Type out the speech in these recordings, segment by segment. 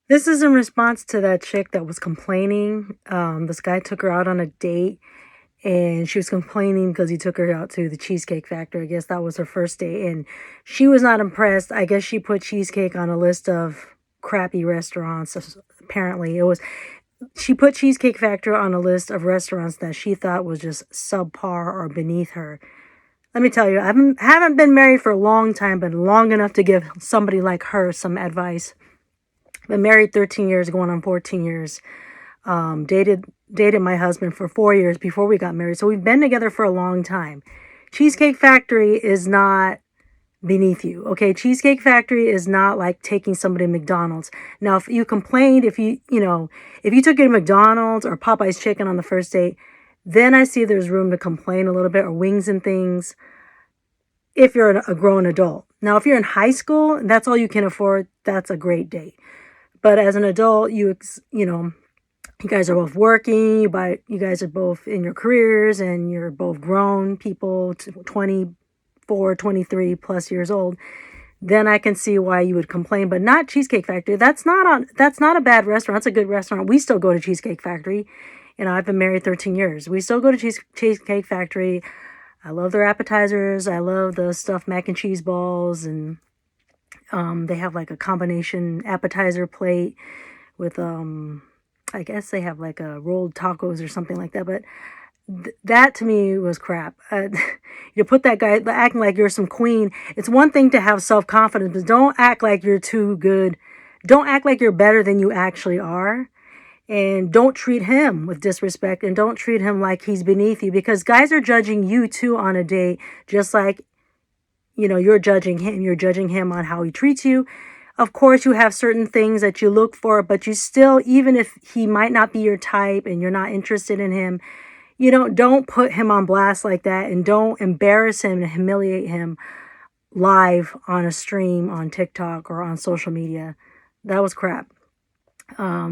This is in response to that chick that was complaining. This guy took her out on a date and she was complaining because he took her out to the Cheesecake Factory. I guess that was her first date and she was not impressed. I guess she put Cheesecake on a list of crappy restaurants. Apparently, she put Cheesecake Factory on a list of restaurants that she thought was just subpar or beneath her. Let me tell you, I haven't been married for a long time, but long enough to give somebody like her some advice. Been married 13 years, going on 14 years. Dated my husband for 4 years before we got married. So we've been together for a long time. Cheesecake Factory is not beneath you. Okay. Cheesecake Factory is not like taking somebody to McDonald's. Now, if you complained, if you took it to McDonald's or Popeye's chicken on the first date, then I see there's room to complain a little bit, or wings and things, if you're a grown adult. Now, if you're in high school, that's all you can afford, that's a great date. But as an adult, you guys are both working, you guys are both in your careers and you're both grown people, 24, 23 plus years old, then I can see why you would complain, but not Cheesecake Factory. That's not a bad restaurant. It's a good restaurant. We still go to Cheesecake Factory. I've been married 13 years. We still go to Cheesecake Factory. I love their appetizers. I love the stuffed mac and cheese balls, and they have like a combination appetizer plate with I guess they have like a rolled tacos or something like that. But that to me was crap. You put that guy acting like you're some queen. It's one thing to have self-confidence, but don't act like you're too good. Don't act like you're better than you actually are. And don't treat him with disrespect, and don't treat him like he's beneath you, because guys are judging you too on a date, just like, you're judging him. You're judging him on how he treats you. Of course, you have certain things that you look for, but you still, even if he might not be your type and you're not interested in him, don't put him on blast like that, and don't embarrass him and humiliate him live on a stream on TikTok or on social media. That was crap.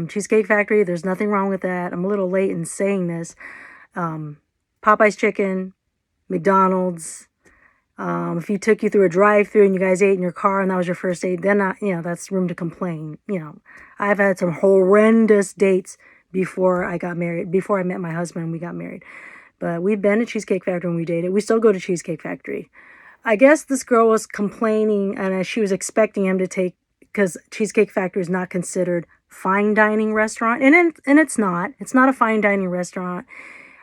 Cheesecake Factory, there's nothing wrong with that. I'm a little late in saying this. Popeye's chicken, McDonald's. If he took you through a drive-through and you guys ate in your car and that was your first date, then that's room to complain. I've had some horrendous dates before I got married, before I met my husband and we got married. But we've been to Cheesecake Factory when we dated. We still go to Cheesecake Factory. I guess this girl was complaining, and she was expecting him to take, because Cheesecake Factory is not considered fine dining restaurant, and it's not. It's not a fine dining restaurant.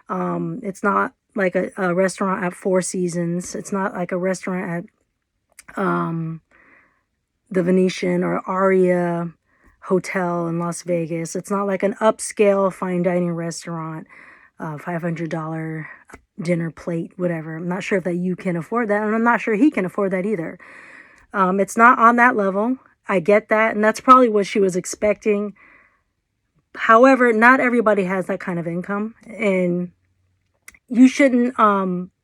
It's not like a restaurant at Four Seasons. It's not like a restaurant at the Venetian or Aria Hotel in Las Vegas. It's not like an upscale fine dining restaurant, $500 dinner plate, whatever. I'm not sure if that you can afford that, and I'm not sure he can afford that either. It's not on that level. I get that, and that's probably what she was expecting. However, not everybody has that kind of income, and you shouldn't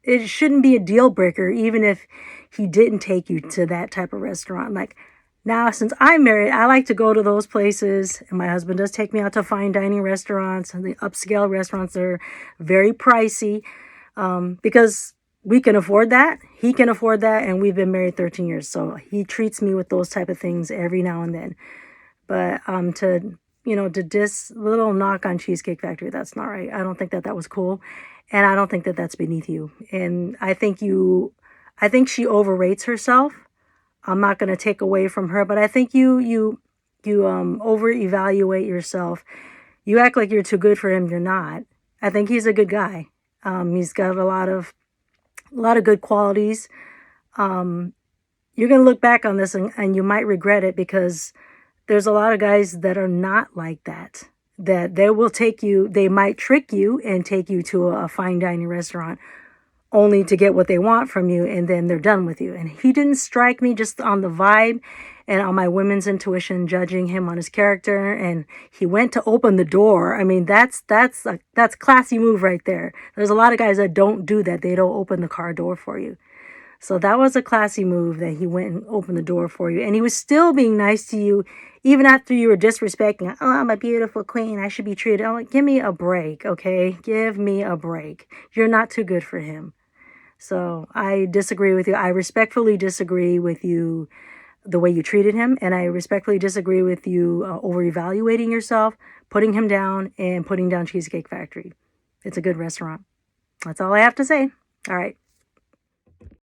it shouldn't be a deal breaker even if he didn't take you to that type of restaurant. Like, now, since I'm married, I like to go to those places, and my husband does take me out to fine dining restaurants, and the upscale restaurants are very pricey, because we can afford that. He can afford that, and we've been married 13 years, so he treats me with those type of things every now and then. But to diss, little knock on Cheesecake Factory, that's not right. I don't think that was cool, and I don't think that that's beneath you. And I think she overrates herself. I'm not going to take away from her, but I think you over evaluate yourself. You act like you're too good for him. You're not. I think he's a good guy. He's got a lot of good qualities. You're going to look back on this and you might regret it, because there's a lot of guys that are not like that. That they might trick you and take you to a fine dining restaurant only to get what they want from you, and then they're done with you. And he didn't strike me, just on the vibe and on my women's intuition, judging him on his character. And he went to open the door. I mean, that's classy move right there. There's a lot of guys that don't do that. They don't open the car door for you. So that was a classy move, that he went and opened the door for you. And he was still being nice to you, even after you were disrespecting. Oh, I'm a beautiful queen, I should be treated. Oh, give me a break, okay? Give me a break. You're not too good for him. So I disagree with you. I respectfully disagree with you the way you treated him, and I respectfully disagree with you over-evaluating yourself, putting him down, and putting down Cheesecake Factory. It's a good restaurant. That's all I have to say. All right.